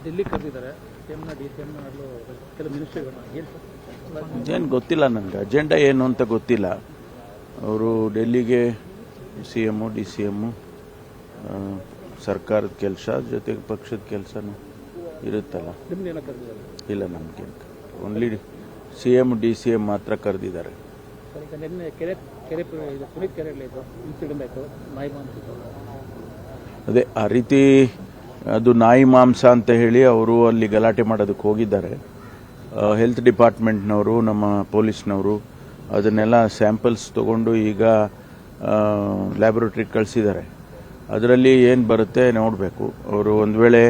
ಡೆಲ್ಲಿ ಕರೆದಿದ್ದಾರೆ ಸಿಎಂನ ಡಿ.ಸಿ.ಎಂ ಕೆಲವು ಮಿನಿಸ್ಟ್ರಿಗಳನ್ನ ಏನು ಗೊತ್ತಿಲ್ಲ ನನಗೆ ಅಜೆಂಡಾ ಏನು ಅಂತ ಗೊತ್ತಿಲ್ಲ. ಅವರು ಡೆಲ್ಲಿಗೆ ಸಿ.ಎಮ್ ಡಿ.ಸಿ.ಎಮ್ ಸರ್ಕಾರದ ಕೆಲಸ ಜೊತೆಗೆ ಪಕ್ಷದ ಕೆಲಸನೂ ಇರುತ್ತಲ್ಲ. ನಿಮ್ಗೇನ ಕರೆದಿದ್ದಾರೆ? ಇಲ್ಲ, ನಮಗೆ ಓನ್ಲಿ ಸಿ.ಎಮ್ ಡಿ.ಸಿ.ಎಮ್ ಮಾತ್ರ ಕರೆದಿದ್ದಾರೆ. ಈಗ ನಿನ್ನೆ ಪುನೀತ್ ಕೆರೆಯಲ್ಲಿ ಇನ್ಸಿಡೆಂಟ್ ಆಯಿತು, ನಾಯಿ ಮಾಂಸ. ಅದೇ ಆ ರೀತಿ ಅದು ನಾಯಿ ಮಾಂಸ ಅಂತ ಹೇಳಿ ಅವರು ಅಲ್ಲಿ ಗಲಾಟೆ ಮಾಡೋದಕ್ಕೆ ಹೋಗಿದ್ದಾರೆ. ಹೆಲ್ತ್ ಡಿಪಾರ್ಟ್ಮೆಂಟ್ನವರು, ನಮ್ಮ ಪೊಲೀಸ್ನವರು ಅದನ್ನೆಲ್ಲ ಸ್ಯಾಂಪಲ್ಸ್ ತಗೊಂಡು ಈಗ ಲ್ಯಾಬೊರೇಟ್ರಿಗೆ ಕಳಿಸಿದ್ದಾರೆ. ಅದರಲ್ಲಿ ಏನು ಬರುತ್ತೆ ನೋಡಬೇಕು. ಅವರು ಒಂದು ವೇಳೆ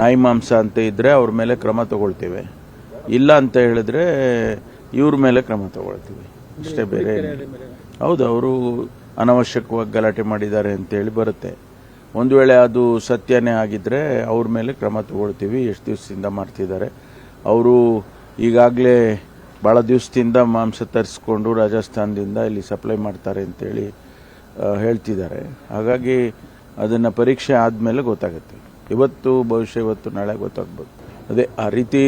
ನಾಯಿ ಮಾಂಸ ಅಂತ ಇದ್ದರೆ ಅವ್ರ ಮೇಲೆ ಕ್ರಮ ತಗೊಳ್ತೇವೆ, ಇಲ್ಲ ಅಂತ ಹೇಳಿದ್ರೆ ಇವ್ರ ಮೇಲೆ ಕ್ರಮ ತಗೊಳ್ತೀವಿ ಅಷ್ಟೇ, ಬೇರೆ. ಹೌದು, ಅವರು ಅನವಶ್ಯಕವಾಗಿ ಗಲಾಟೆ ಮಾಡಿದ್ದಾರೆ ಅಂತೇಳಿ ಬರುತ್ತೆ. ಒಂದು ವೇಳೆ ಅದು ಸತ್ಯನೇ ಆಗಿದ್ದರೆ ಅವ್ರ ಮೇಲೆ ಕ್ರಮ ತಗೊಳ್ತೀವಿ. ಎಷ್ಟು ದಿವಸದಿಂದ ಮಾಡ್ತಿದ್ದಾರೆ ಅವರು, ಈಗಾಗಲೇ ಭಾಳ ದಿವಸದಿಂದ ಮಾಂಸ ತರಿಸ್ಕೊಂಡು ರಾಜಸ್ಥಾನದಿಂದ ಇಲ್ಲಿ ಸಪ್ಲೈ ಮಾಡ್ತಾರೆ ಅಂತೇಳಿ ಹೇಳ್ತಿದ್ದಾರೆ. ಹಾಗಾಗಿ ಅದನ್ನು ಪರೀಕ್ಷೆ ಆದಮೇಲೆ ಗೊತ್ತಾಗುತ್ತೆ. ಇವತ್ತು ನಾಳೆ ಗೊತ್ತಾಗ್ಬೋದು. ಅದೇ ಆ ರೀತಿ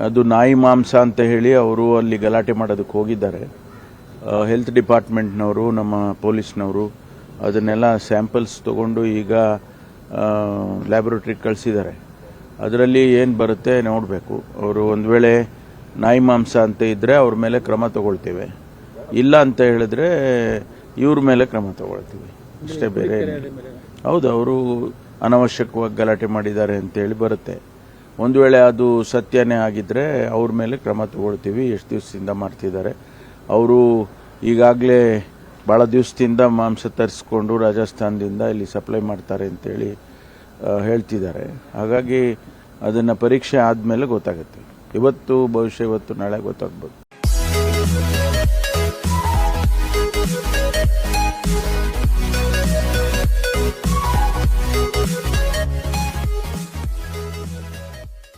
ಅದು ನಾಯಿ ಮಾಂಸ ಅಂತ ಹೇಳಿ ಅವರು ಅಲ್ಲಿ ಗಲಾಟೆ ಮಾಡೋದಕ್ಕೆ ಹೋಗಿದ್ದಾರೆ. ಹೆಲ್ತ್ ಡಿಪಾರ್ಟ್ಮೆಂಟ್ನವರು, ನಮ್ಮ ಪೊಲೀಸ್ನವರು ಅದನ್ನೆಲ್ಲ ಸ್ಯಾಂಪಲ್ಸ್ ತಗೊಂಡು ಈಗ ಲ್ಯಾಬೊರೇಟ್ರಿಗೆ ಕಳಿಸಿದ್ದಾರೆ. ಅದರಲ್ಲಿ ಏನು ಬರುತ್ತೆ ನೋಡಬೇಕು. ಅವರು ಒಂದು ವೇಳೆ ನಾಯಿ ಮಾಂಸ ಅಂತ ಇದ್ದರೆ ಅವ್ರ ಮೇಲೆ ಕ್ರಮ ತಗೊಳ್ತೇವೆ, ಇಲ್ಲ ಅಂತ ಹೇಳಿದ್ರೆ ಇವ್ರ ಮೇಲೆ ಕ್ರಮ ತಗೊಳ್ತೀವಿ ಅಷ್ಟೇ, ಬೇರೆ. ಹೌದು, ಅವರು ಅನವಶ್ಯಕವಾಗಿ ಗಲಾಟೆ ಮಾಡಿದ್ದಾರೆ ಅಂತೇಳಿ ಬರುತ್ತೆ. ಒಂದು ವೇಳೆ ಅದು ಸತ್ಯನೇ ಆಗಿದ್ದರೆ ಅವ್ರ ಮೇಲೆ ಕ್ರಮ ತಗೊಳ್ತೀವಿ. ಎಷ್ಟು ದಿವಸದಿಂದ ಮಾಡ್ತಿದ್ದಾರೆ ಅವರು, ಈಗಾಗಲೇ ಭಾಳ ದಿವಸದಿಂದ ಮಾಂಸ ತರಿಸ್ಕೊಂಡು ರಾಜಸ್ಥಾನದಿಂದ ಇಲ್ಲಿ ಸಪ್ಲೈ ಮಾಡ್ತಾರೆ ಅಂತೇಳಿ ಹೇಳ್ತಿದ್ದಾರೆ. ಹಾಗಾಗಿ ಅದನ್ನು ಪರೀಕ್ಷೆ ಆದಮೇಲೆ ಗೊತ್ತಾಗುತ್ತೆ. ಇವತ್ತು ನಾಳೆ ಗೊತ್ತಾಗ್ಬೋದು.